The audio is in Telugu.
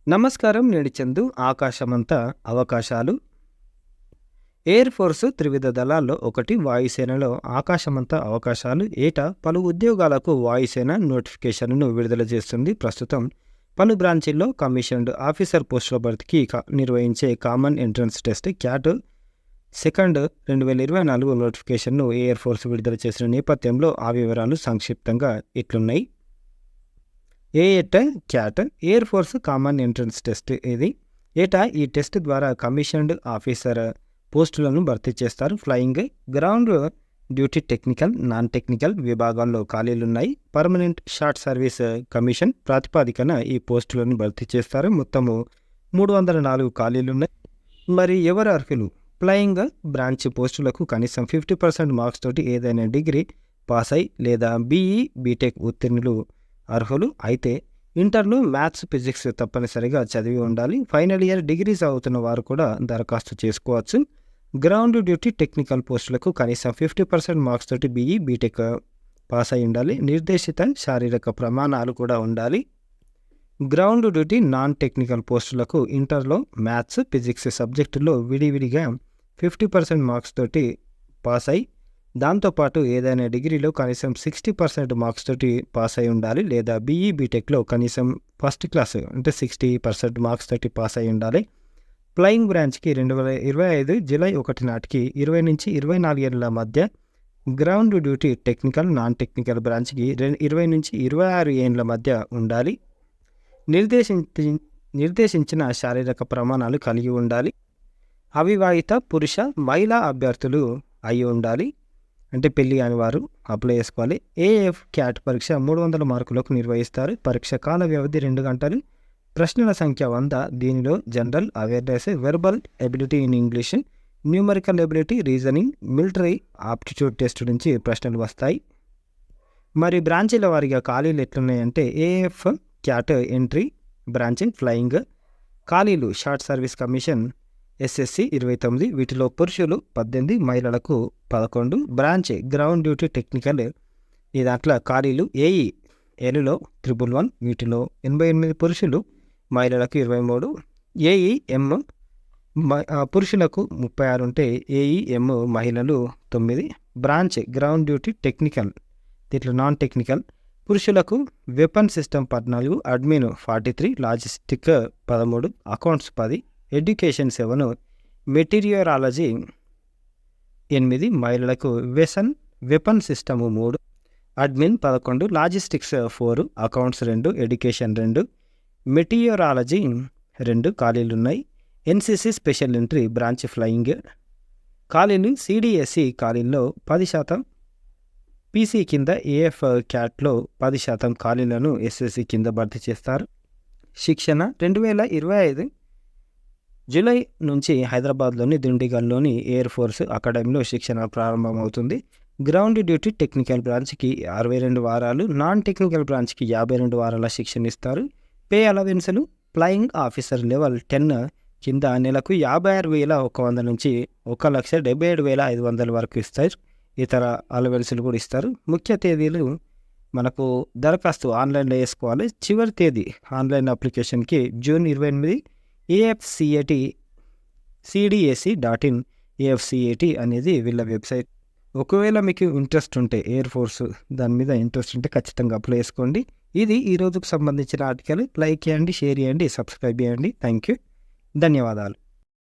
నమస్కారం. నేను చందు. ఆకాశమంతా అవకాశాలు. ఎయిర్ ఫోర్సు త్రివిధ దళాల్లో ఒకటి వాయుసేనలో ఆకాశమంతా అవకాశాలు. ఏటా పలు ఉద్యోగాలకు వాయుసేన నోటిఫికేషన్ను విడుదల చేస్తుంది. ప్రస్తుతం పలు బ్రాంచీల్లో కమిషన్డ్ ఆఫీసర్ పోస్టుల భర్తీకి నిర్వహించే common entrance test cat second 2024 నోటిఫికేషన్ను ఎయిర్ ఫోర్స్ విడుదల చేసిన నేపథ్యంలో ఆ వివరాలు సంక్షిప్తంగా ఇట్లున్నాయి. AF CAT air force common entrance test. ఇది ఏటా ఈ టెస్ట్ ద్వారా కమిషన్డ్ ఆఫీసర్ పోస్టులను భర్తీ చేస్తారు. Flying, ground duty, technical, non technical విభాగాల్లో ఖాళీలున్నాయి. పర్మనెంట్ షార్ట్ సర్వీస్ కమిషన్ ప్రాతిపాదికన ఈ పోస్టులను భర్తీ చేస్తారు. మొత్తము 304 ఖాళీలున్నాయి. మరి ఎవరు అర్హులు? ఫ్లయింగ్ బ్రాంచ్ పోస్టులకు కనీసం 50% మార్క్స్ తోటి ఏదైనా డిగ్రీ పాస్ అయి లేదా బీఈ బీటెక్ ఉత్తీర్ణులు అర్హులు. అయితే ఇంటర్లో మ్యాథ్స్, ఫిజిక్స్ తప్పనిసరిగా చదివి ఉండాలి. ఫైనల్ ఇయర్ డిగ్రీ చదువుతున్న వారు కూడా దరఖాస్తు చేసుకోవచ్చు. గ్రౌండ్ డ్యూటీ, టెక్నికల్ పోస్టులకు కనీసం 50% మార్క్స్ తోటి బీఈ బీటెక్ పాస్ అయి ఉండాలి. నిర్దేశిత శారీరక ప్రమాణాలు కూడా ఉండాలి. గ్రౌండ్ డ్యూటీ, నాన్ టెక్నికల్ పోస్టులకు ఇంటర్లో మ్యాథ్స్, ఫిజిక్స్ సబ్జెక్టులో విడివిడిగా 50% మార్క్స్ తోటి పాస్ అయి దాంతోపాటు ఏదైనా డిగ్రీలో కనీసం 60% మార్క్స్ తోటి పాస్ అయి ఉండాలి. లేదా బీఈ బీటెక్లో కనీసం ఫస్ట్ క్లాస్ అంటే 60% మార్క్స్ తోటి పాస్ అయి ఉండాలి. ఫ్లయింగ్ బ్రాంచ్కి 2025 జూలై 1 నాటికి 20 నుంచి 24 ఏళ్ల మధ్య, ground duty, technical, non technical బ్రాంచ్కి 20 నుంచి 26 ఏళ్ల మధ్య ఉండాలి. నిర్దేశించిన శారీరక ప్రమాణాలు కలిగి ఉండాలి. అవివాహిత పురుష, మహిళా అభ్యర్థులు అయి ఉండాలి. అంటే పెళ్ళి కాని వారు అప్లై చేసుకోవాలి. ఏఎఫ్ క్యాట్ పరీక్ష 300 మార్కులకు నిర్వహిస్తారు. పరీక్ష కాల వ్యవధి 2 గంటలు. ప్రశ్నల సంఖ్య 100. దీనిలో general awareness, verbal ability in English, numerical ability, reasoning, military aptitude test నుంచి ప్రశ్నలు వస్తాయి. మరి బ్రాంచీల వారిగా ఖాళీలు ఎట్లున్నాయంటే AF CAT entry branch flying ఖాళీలు షార్ట్ సర్వీస్ కమిషన్ ఎస్ఎస్సి 29, వీటిలో పురుషులు 18, మహిళలకు 11. బ్రాంచ్ గ్రౌండ్ డ్యూటీ టెక్నికల్, ఈ దాంట్లో ఖాళీలు ఏఈ ఏలులో 111, వీటిలో 88 పురుషులు, మహిళలకు 23. ఏఈఎం పురుషులకు 36 ఉంటే ఏఈఎం మహిళలు 9. బ్రాంచ్ గ్రౌండ్ డ్యూటీ టెక్నికల్, దీంట్లో నాన్ టెక్నికల్ పురుషులకు weapon system 14, admin 43, logistic 13, accounts 10, education 7, meteorology 8, మహిళలకు weapon system 3, admin 11, logistics 4, accounts 2, education 2, meteorology 2 ఖాళీలున్నాయి. NCC special entry branch flying ఖాళీలు సిడిఎస్సి ఖాళీల్లో 10%, పీసీ కింద ఏఎఫ్ క్యాట్లో 10% ఖాళీలను ఎస్ఎస్సి కింద భర్తీ చేస్తారు. శిక్షణ 2025 జూలై నుంచి హైదరాబాద్లోని దిండిగల్లోని ఎయిర్ ఫోర్స్ అకాడమీలో శిక్షణ ప్రారంభమవుతుంది. గ్రౌండ్ డ్యూటీ టెక్నికల్ బ్రాంచ్కి 62 వారాలు, నాన్ టెక్నికల్ బ్రాంచ్కి 52 వారాల శిక్షణ ఇస్తారు. పే అలవెన్సులు ఫ్లయింగ్ ఆఫీసర్ లెవెల్ 10 కింద నెలకు 56,100 నుంచి 1,77,500 వరకు ఇస్తారు. ఇతర అలవెన్సులు కూడా ఇస్తారు. ముఖ్య తేదీలు మనకు దరఖాస్తు ఆన్లైన్లో వేసుకోవాలి. చివరి తేదీ online అప్లికేషన్కి June 28. AFCAT cdac.in AFCAT అనేది వీళ్ళ వెబ్సైట్. ఒకవేళ మీకు ఇంట్రెస్ట్ ఉంటే ఎయిర్ ఫోర్స్ దాని మీద ఇంట్రెస్ట్ ఉంటే ఖచ్చితంగా అప్లై చేసుకోండి. ఇది ఈ రోజుకు సంబంధించిన ఆర్టికల్. లైక్ చేయండి, షేర్ చేయండి, సబ్స్క్రైబ్ చేయండి. థ్యాంక్ యూ, ధన్యవాదాలు.